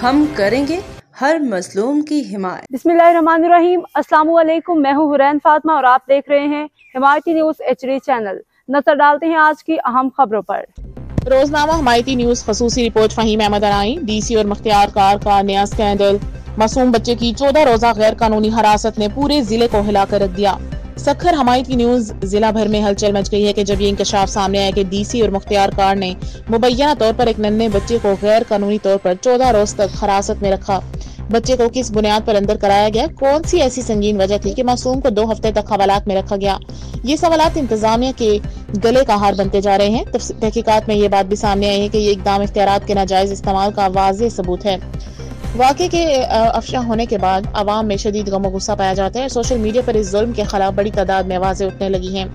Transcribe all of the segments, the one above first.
हम करेंगे हर मजलूम की हिमायत। बिस्मिल्लाहिर्रहमानिर्रहीम। अस्सलामु अलैकुम। मैं हूँ हुरैन फातिमा और आप देख रहे हैं हिमायती न्यूज HD चैनल। नजर डालते हैं आज की अहम खबरों पर। रोजनामा हिमायती न्यूज खसूसी रिपोर्ट फहीम अहमद अनाई। DC और मुख्तियार कार का नया स्कैंडल। मासूम बच्चे की 14 रोजा गैर कानूनी हिरासत ने पूरे जिले को हिलाकर रख दिया। सखर हिमायती न्यूज जिला भर में हलचल मच गई है कि जब ये इंकशाफ सामने आया कि DC और मुख्तियार कार ने मुबैना तौर पर एक नन्हे बच्चे को गैर कानूनी तौर पर 14 रोज तक हिरासत में रखा। बच्चे को किस बुनियाद पर अंदर कराया गया, कौन सी ऐसी संगीन वजह थी कि मासूम को 2 हफ्ते तक हवालात में रखा गया, ये सवालात इंतजामिया के गले का हार बनते जा रहे हैं। तहकीकात में ये बात भी सामने आई है कि ये इकदाम इख्तियारात के नाजायज इस्तेमाल का वाज़ेह सबूत है। वाक़े के अफशा होने के बाद आवाम में शदीद गम गुस्सा पाया जाता है। सोशल मीडिया पर इस जुल्म के खिलाफ बड़ी तादाद में आवाजें उठने लगी हैं।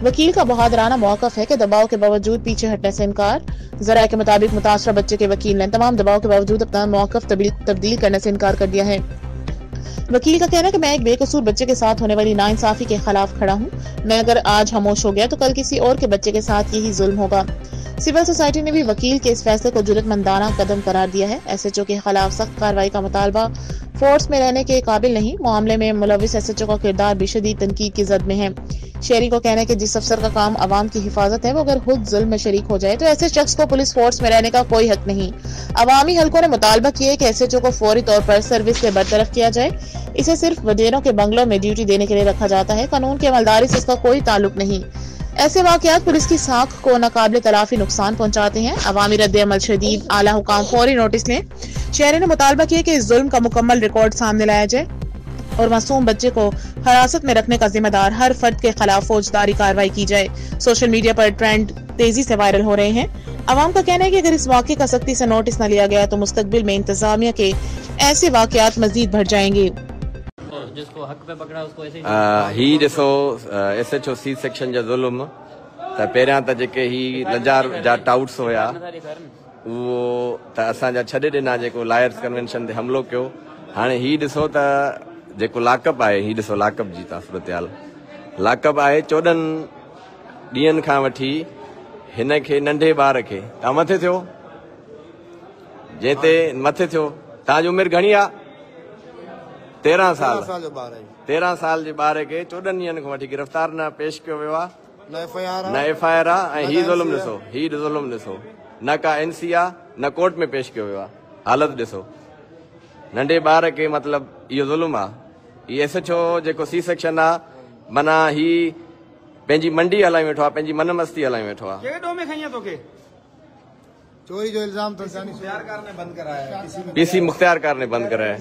वकील का बहादुराना मौक़िफ़ है कि दबाव के बावजूद पीछे हटने से इनकार। ज़राए के मुताबिक मुतासरा बच्चे के वकील ने तमाम दबाव के बावजूद अपना मौक़िफ़ तब्दील करने से इनकार कर दिया है। वकील का कहना है कि मैं एक बेकसूर बच्चे के साथ होने वाली नाइंसाफी के खिलाफ खड़ा हूँ। मैं अगर आज खामोश हो गया तो कल किसी और के बच्चे के साथ यही जुल्म होगा। सिविल सोसाइटी ने भी वकील के इस फैसले को जुर्रतमंदाना कदम करार दिया है। SHO के खिलाफ सख्त कार्रवाई का मुतालबा फोर्स में रहने के काबिल नहीं। मामले में मुलविस SHO का किरदार भी शदीद तनकीद की जद में है। शहरी को कहना है कि जिस अफसर का काम अवाम की हिफाजत है वो अगर खुद जुल्म में शरीक हो जाए तो ऐसे शख्स को पुलिस फोर्स में रहने का कोई हक नहीं। अवामी हलकों ने मुतालबा किया है कि SHO को फौरी तौर पर सर्विस से बरतरफ किया जाए। इसे सिर्फ वजीरों के बंगलों में ड्यूटी देने के लिए रखा जाता है। कानून की अमलदारी से इसका कोई ताल्लुक नहीं। ऐसे वाकयात पुलिस की साख को नाकाबिले तलाफी नुकसान पहुंचाते हैं। अवामी रद्द अमल शदीद, आला हुकाम फौरी नोटिस लें। शहरी ने मुतालबा किया कि इस जुल्म का मुकम्मल रिकॉर्ड सामने लाया जाए और मासूम बच्चे को हिरासत में रखने का जिम्मेदार हर फर्द के खिलाफ फौजदारी कार्रवाई की जाए। सोशल मीडिया पर ट्रेंड तेजी से वायरल हो रहे हैं। अवाम का कहना है कि अगर इस वाक़े का सख्ती से नोटिस न लिया गया तो मुस्तकबिल में इंतजामिया के ऐसे वाकयात मजीद बढ़ जाएंगे। जिसको हक पे पकड़ा उसको ऐसे ही ॾिसो SHO C सेक्शन जा ज़ुल्म त पहिरियां त जेके ही नजार जा टाउट्स हुया उहो त असांजा छॾे ॾिना जेको लायर्स कन्वेंशन ते हमिलो कयो। हाणे ही ॾिसो त जेको लाकअप आहे, ही ॾिसो लाकअप जी तव्हां सूरत हाल। लाकअप आहे 14 ॾींहंनि खां वठी हिन खे नंढे ॿार खे तव्हां मथे थियो, जंहिं ते मथे थियो। तव्हांजी उमिरि घणी आहे? 13 साल। 13 साल जे ॿार खे 14 ॾींहंनि खां वठी गिरफ़्तार न पेश कयो वियो आहे, न FIR आहे। ऐं ही ज़ुल्म ॾिसो, ही ज़ुल्म ॾिसो, न का NC आहे, न कोर्ट में पेश कयो वियो आहे। हालत ॾिसो, नंढे ॿार खे मतिलब इहो ज़ुल्म आहे। ही SHO जेको C सेक्शन आहे, माना ही पंहिंजी मंडी हलाई वेठो आहे, पंहिंजी मन मस्ती हलाई वेठो आहे। चोरी जो इल्जाम तो मुख्तियार कार ने बंद कराया है। PC मुख्तियार कार ने बंद कराया है।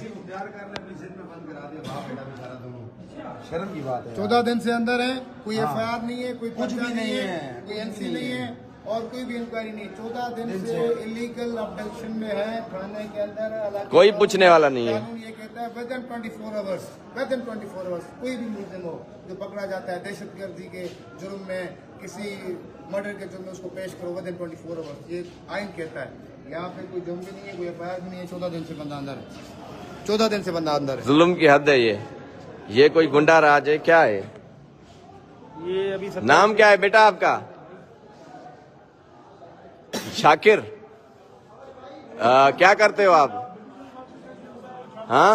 शर्म की बात है। 14 दिन से अंदर है, कोई FIR नहीं है, कोई कुछ भी नहीं है, कोई NC नहीं है और कोई भी इंक्वायरी नहीं। 14 दिन से इलीगल अबडक्शन में है, थाने के अंदर कोई पूछने वाला नहीं है। कानून ये कहता है विदिन 24 आवर्स कोई भी मुलजिम हो जो पकड़ा जाता है दहशतगर्दी के जुर्म में, किसी मर्डर के जुर्म में, उसको पेश करो विदिन 24 आवर्स। ये आइन कहता है। यहाँ पे कोई जुर्म भी नहीं है, कोई FIR भी नहीं है। 14 दिन से बंदा अंदर है। 14 दिन से बंदा अंदर है। जुल्म की हद है ये कोई गुंडा राज है क्या है? ये अभी नाम क्या है बेटा आपका? शाकिर। क्या करते हो आप? हाँ,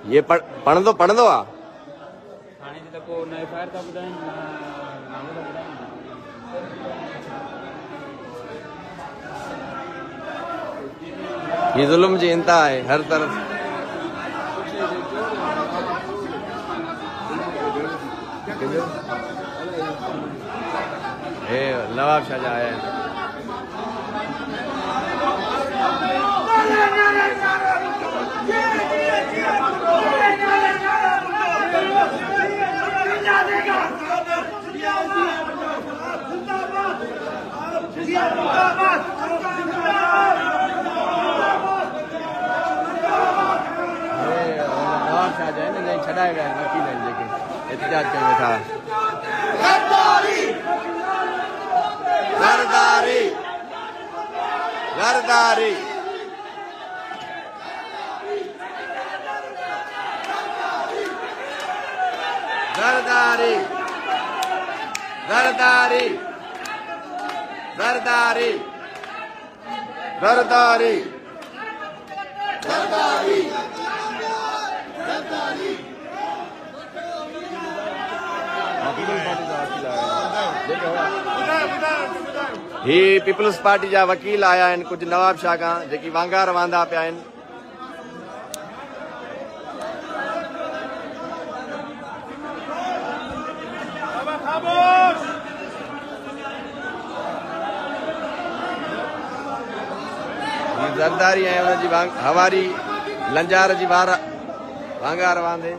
ये पढ़ दो आ। ये जुल्म जी इंतहा है हर तरफ। नवाब शाहजहां आया है। नवाब शाहजहां ने छड़ाया गया वकील है लेकिन एहतजाज कर बैठा। गरदारी गरदारी गरदारी गरदारी गरदारी गरदारी ही पीपल्स पार्टी जा वकील आया आहिनि कुछ नवाब शाह खां जेकी वांगार वांदा पिया आहिनि। ज़रदारी ऐं हुनजी हवारी लंजार जी वांगार वांदे।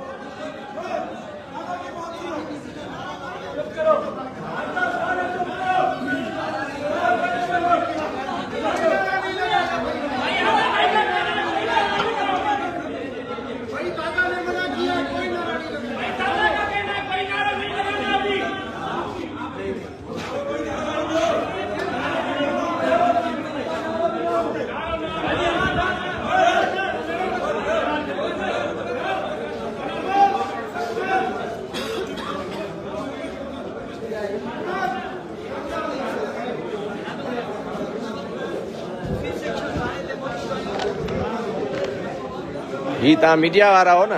ही तव्हां मीडिया वारा हो न?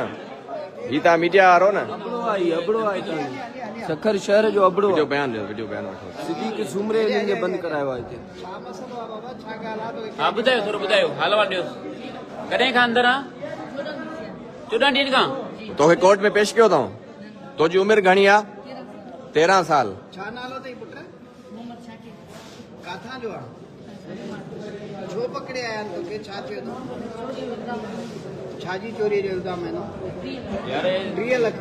ही तव्हां मीडिया वारो न? अबड़ो आहे सखर शहर जो अबड़ो वीडियो बयान वठो। सिद्दीक सुमरे इन्हनि बंदि करायो आहे हिते। हा ॿुधायो थोरो ॿुधायो हाल अहिवाल ॾियो। कॾहिं खां अंदरि आहे? 14 ॾींहंनि खां। तोखे कोर्ट में पेश कयो अथऊं? तुंहिंजी उमिरि घणी आहे? 13 साल। छा नालो अथई पुट? काथां जो आहे? छो पकड़े आया आहिनि तोखे? छा चयो अथऊं? छा जी चोरी जो इल्ज़ाम आहिनि? 30 लख।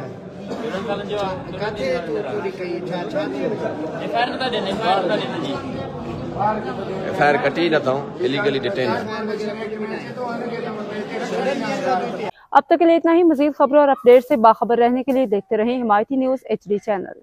14 सालनि जो आहे। काथे तूं चोरी कई? छा थियो? एफआईआर नथा ॾियनि, एफआईआर नथा ॾियनि जी। एफआईआर कटी न अथऊं, इलीगली डिटेन। अब तक के लिए इतना ही। मजीद खबरों और अपडेट से बाखबर रहने के लिए देखते रहें हिमायती न्यूज़ HD चैनल।